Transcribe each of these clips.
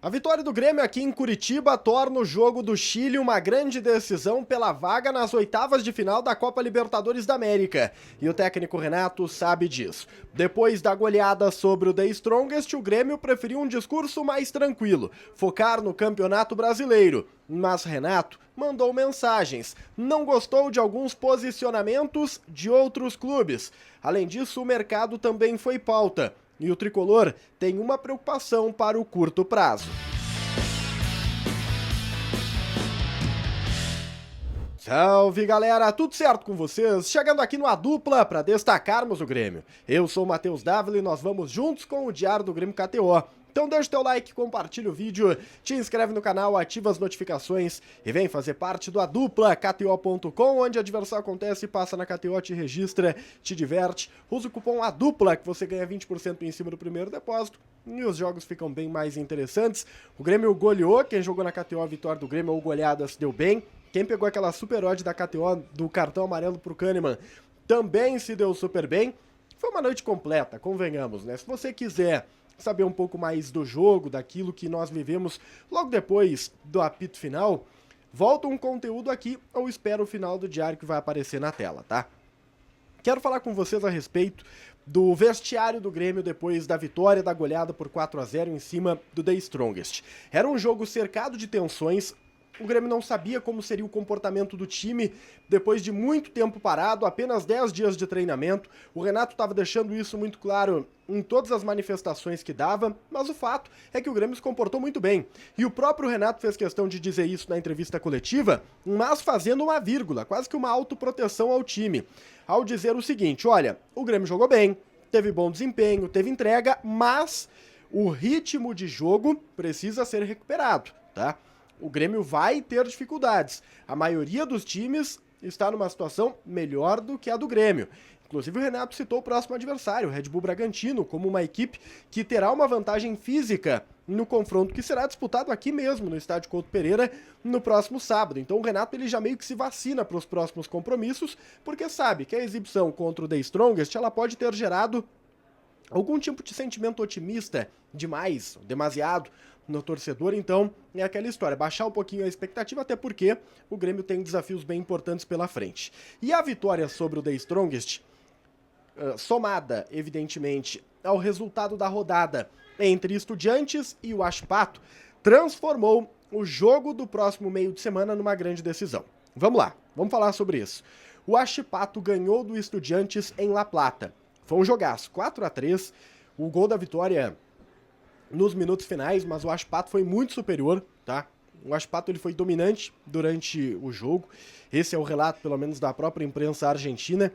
A vitória do Grêmio aqui em Curitiba torna o jogo do Chile uma grande decisão pela vaga nas oitavas de final da Copa Libertadores da América. E o técnico Renato sabe disso. Depois da goleada sobre o The Strongest, o Grêmio preferiu um discurso mais tranquilo, focar no Campeonato Brasileiro. Mas Renato mandou mensagens, não gostou de alguns posicionamentos de outros clubes. Além disso, o mercado também foi pauta. E o tricolor tem uma preocupação para o curto prazo. Salve galera, tudo certo com vocês? Chegando aqui no A Dupla para destacarmos o Grêmio. Eu sou o Matheus Dávila e nós vamos juntos com o Diário do Grêmio KTO. Então deixa o teu like, compartilha o vídeo, te inscreve no canal, ativa as notificações e vem fazer parte do A Dupla, KTO.com, onde a diversão acontece, passa na KTO, te registra, te diverte. Usa o cupom A Dupla que você ganha 20% em cima do primeiro depósito e os jogos ficam bem mais interessantes. O Grêmio goleou, quem jogou na KTO a vitória do Grêmio ou goleada se deu bem. Quem pegou aquela super odd da KTO do cartão amarelo pro Kahneman também se deu super bem. Foi uma noite completa, convenhamos, né? Se você quiser saber um pouco mais do jogo, daquilo que nós vivemos logo depois do apito final, volta um conteúdo aqui ou espera o final do diário que vai aparecer na tela, tá? Quero falar com vocês a respeito do vestiário do Grêmio depois da vitória da goleada por 4-0 em cima do The Strongest. Era um jogo cercado de tensões. O Grêmio não sabia como seria o comportamento do time depois de muito tempo parado, apenas 10 dias de treinamento. O Renato estava deixando isso muito claro em todas as manifestações que dava, mas o fato é que o Grêmio se comportou muito bem. E o próprio Renato fez questão de dizer isso na entrevista coletiva, mas fazendo uma vírgula, quase que uma autoproteção ao time, ao dizer o seguinte: olha, o Grêmio jogou bem, teve bom desempenho, teve entrega, mas o ritmo de jogo precisa ser recuperado, tá? O Grêmio vai ter dificuldades. A maioria dos times está numa situação melhor do que a do Grêmio. Inclusive o Renato citou o próximo adversário, o Red Bull Bragantino, como uma equipe que terá uma vantagem física no confronto que será disputado aqui mesmo, no estádio Couto Pereira, no próximo sábado. Então o Renato ele já meio que se vacina para os próximos compromissos, porque sabe que a exibição contra o The Strongest ela pode ter gerado algum tipo de sentimento otimista demais, demasiado, no torcedor. Então é aquela história, baixar um pouquinho a expectativa, até porque o Grêmio tem desafios bem importantes pela frente. E a vitória sobre o The Strongest, somada, evidentemente, ao resultado da rodada entre Estudiantes e o Huachipato, transformou o jogo do próximo meio de semana numa grande decisão. Vamos lá, vamos falar sobre isso. O Huachipato ganhou do Estudiantes em La Plata. Foi um jogaço, 4-3, o gol da vitória nos minutos finais, mas o Huachipato foi muito superior, tá? O Huachipato ele foi dominante durante o jogo, esse é o relato pelo menos da própria imprensa argentina,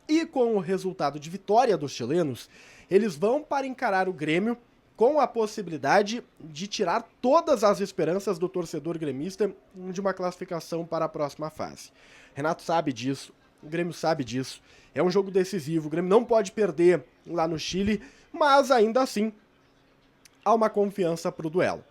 e com o resultado de vitória dos chilenos, eles vão para encarar o Grêmio com a possibilidade de tirar todas as esperanças do torcedor gremista de uma classificação para a próxima fase. Renato sabe disso, o Grêmio sabe disso, é um jogo decisivo, o Grêmio não pode perder lá no Chile, mas ainda assim há uma confiança para o duelo.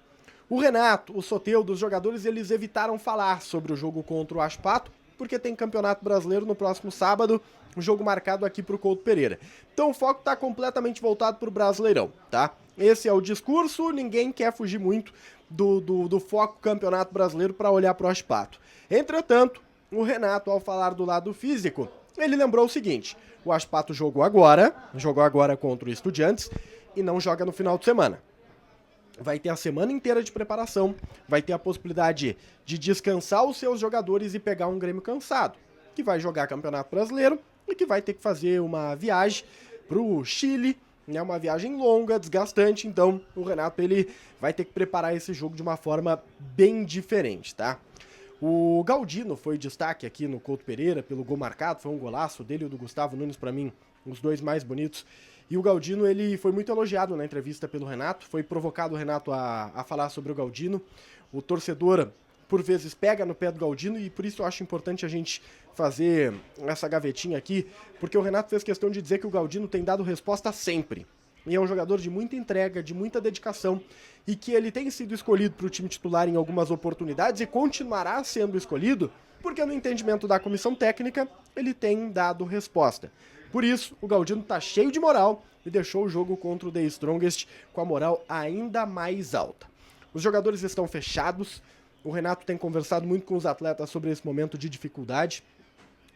O Renato, o Soteldo, os jogadores, eles evitaram falar sobre o jogo contra o Huachipato, porque tem Campeonato Brasileiro no próximo sábado, um jogo marcado aqui para o Couto Pereira. Então o foco está completamente voltado para o Brasileirão, tá? Esse é o discurso, ninguém quer fugir muito do foco Campeonato Brasileiro para olhar para o Huachipato. Entretanto, o Renato, ao falar do lado físico, ele lembrou o seguinte: o Huachipato jogou agora contra o Estudiantes e não joga no final de semana. Vai ter a semana inteira de preparação, vai ter a possibilidade de descansar os seus jogadores e pegar um Grêmio cansado, que vai jogar Campeonato Brasileiro e que vai ter que fazer uma viagem pro Chile, né, uma viagem longa, desgastante. Então o Renato ele vai ter que preparar esse jogo de uma forma bem diferente, tá? O Galdino foi destaque aqui no Couto Pereira pelo gol marcado, foi um golaço dele e do Gustavo Nunes, para mim, os dois mais bonitos. E o Galdino, ele foi muito elogiado na entrevista pelo Renato, foi provocado o Renato a falar sobre o Galdino. O torcedor, por vezes, pega no pé do Galdino e por isso eu acho importante a gente fazer essa gavetinha aqui, porque o Renato fez questão de dizer que o Galdino tem dado resposta sempre. E é um jogador de muita entrega, de muita dedicação, e que ele tem sido escolhido para o time titular em algumas oportunidades e continuará sendo escolhido, porque no entendimento da comissão técnica, ele tem dado resposta. Por isso, o Galdino tá cheio de moral e deixou o jogo contra o The Strongest com a moral ainda mais alta. Os jogadores estão fechados, o Renato tem conversado muito com os atletas sobre esse momento de dificuldade.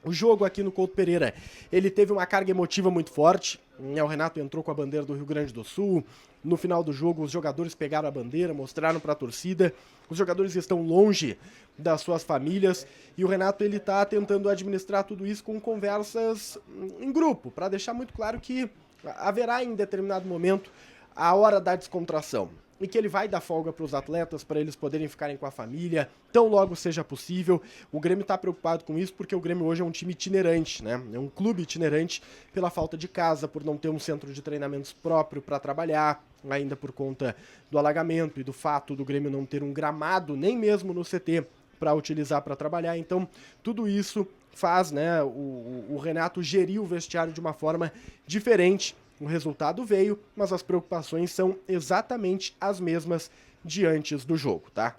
O jogo aqui no Couto Pereira, ele teve uma carga emotiva muito forte, o Renato entrou com a bandeira do Rio Grande do Sul, no final do jogo os jogadores pegaram a bandeira, mostraram para a torcida, os jogadores estão longe das suas famílias e o Renato ele tá tentando administrar tudo isso com conversas em grupo, para deixar muito claro que haverá em determinado momento a hora da descontração. E que ele vai dar folga para os atletas, para eles poderem ficarem com a família, tão logo seja possível. O Grêmio está preocupado com isso, porque o Grêmio hoje é um time itinerante, né? É um clube itinerante pela falta de casa, por não ter um centro de treinamentos próprio para trabalhar, ainda por conta do alagamento e do fato do Grêmio não ter um gramado, nem mesmo no CT, para utilizar para trabalhar. Então, tudo isso faz, né, o Renato gerir o vestiário de uma forma diferente. O resultado veio, mas as preocupações são exatamente as mesmas de antes do jogo, tá?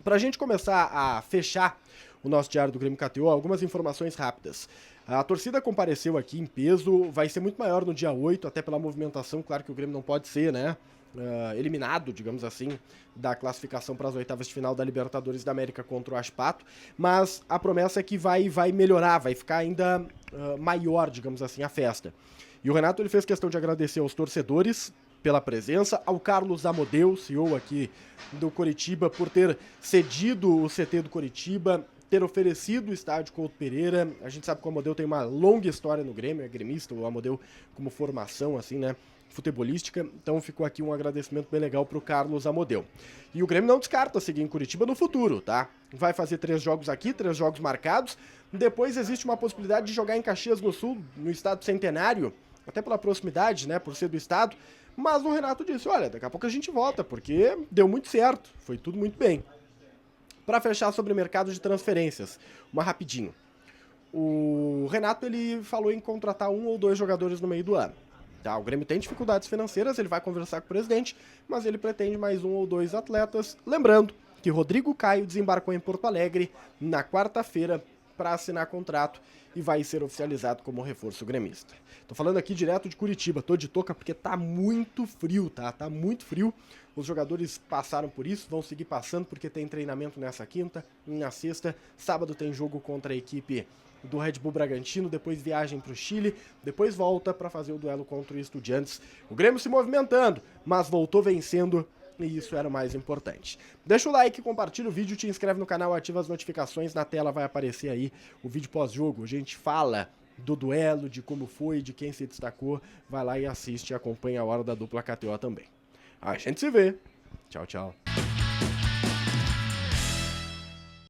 Pra gente começar a fechar o nosso Diário do Grêmio KTO, algumas informações rápidas. A torcida compareceu aqui em peso, vai ser muito maior no dia 8, até pela movimentação, claro que o Grêmio não pode ser, né, eliminado, digamos assim, da classificação para as oitavas de final da Libertadores da América contra o Ashpato, mas a promessa é que vai melhorar, vai ficar ainda maior, digamos assim, a festa. E o Renato ele fez questão de agradecer aos torcedores pela presença, ao Carlos Amodeu, CEO aqui do Coritiba, por ter cedido o CT do Coritiba, ter oferecido o estádio Couto Pereira. A gente sabe que o Amodeu tem uma longa história no Grêmio, é gremista, o Amodeu como formação, assim, né, futebolística. Então ficou aqui um agradecimento bem legal pro Carlos Amodeu. E o Grêmio não descarta seguir em Curitiba no futuro, tá? Vai fazer 3 jogos aqui, 3 jogos marcados. Depois existe uma possibilidade de jogar em Caxias do Sul, no estado Centenário, até pela proximidade, né, por ser do estado, mas o Renato disse, olha, daqui a pouco a gente volta, porque deu muito certo, foi tudo muito bem. Para fechar sobre o mercado de transferências, uma rapidinho. O Renato, ele falou em contratar 1 ou 2 jogadores no meio do ano. Tá, o Grêmio tem dificuldades financeiras, ele vai conversar com o presidente, mas ele pretende mais 1 ou 2 atletas. Lembrando que Rodrigo Caio desembarcou em Porto Alegre na quarta-feira para assinar contrato e vai ser oficializado como reforço gremista. Tô falando aqui direto de Curitiba, tô de touca porque tá muito frio, tá? Tá muito frio. Os jogadores passaram por isso, vão seguir passando porque tem treinamento nessa quinta, na sexta, sábado tem jogo contra a equipe do Red Bull Bragantino, depois viagem para o Chile, depois volta para fazer o duelo contra o Estudiantes. O Grêmio se movimentando, mas voltou vencendo e isso era o mais importante. Deixa o like, compartilha o vídeo, te inscreve no canal, ativa as notificações, na tela vai aparecer aí o vídeo pós-jogo, a gente fala do duelo, de como foi, de quem se destacou, vai lá e assiste e acompanha a Hora da Dupla KTO também. A gente se vê. Tchau, tchau.